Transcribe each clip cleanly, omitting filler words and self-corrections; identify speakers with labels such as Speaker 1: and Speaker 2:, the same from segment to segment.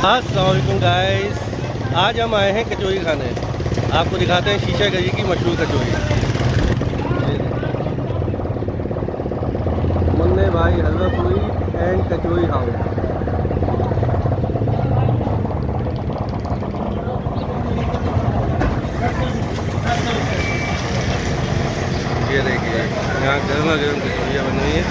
Speaker 1: अस्सलाम वालेकुम गाइस, आज हम आए हैं कचौरी खाने। आपको दिखाते हैं शीशा गली की मशहूर कचौरी। मुन्ने भाई हलवा पूरी एंड कचौरी हाउस। ये देखिए यहाँ गर्मा गर्म कचौरियाँ बन रही हैं।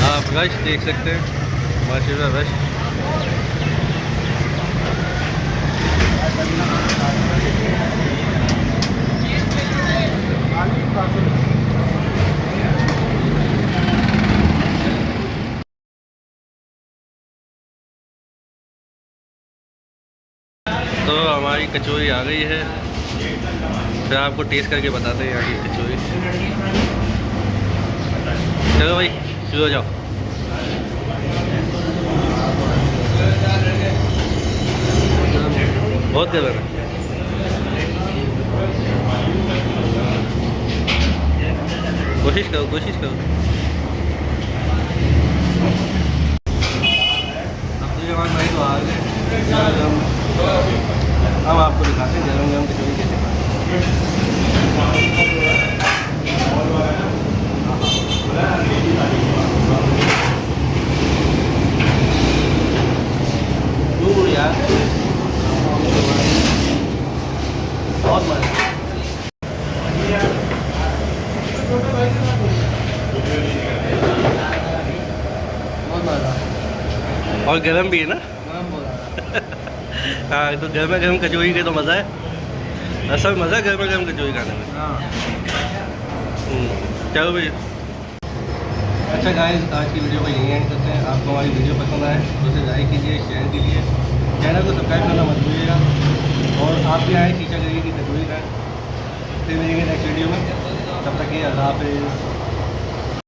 Speaker 1: आप रश देख सकते हैं, माशाल्लाह रश। तो हमारी कचौरी आ गई है, फिर आपको टेस्ट करके बताते हैं यहाँ की कचौरी। चलो भाई शुरू हो जाओ। बहुत गर्म है। कोशिश करो कोशिश करो। अब तो जवान भाई तो आ गए। हम आपको दिखाते हैं गरम गरम कचौरी कैसे दूर यार, बहुत मजा। और गरम भी है ना। हाँ तो गर्मा गर्म कचौरी के तो मज़ा है, असल मज़ा गर्मा गर्म कचौरी खाने में। चलो भैया। अच्छा गाइस, आज की वीडियो को यहीं एंड करते हैं। आपको हमारी वीडियो पसंद आए तो उसे लाइक कीजिए, शेयर कीजिए, चैनल को सब्सक्राइब करना मत भूलिएगा। और आप भी आए शीशा गली की कचौरी खाएं। फिर मिलेंगे नेक्स्ट वीडियो में, तब तक ये अल्लाह हाफ़िज़।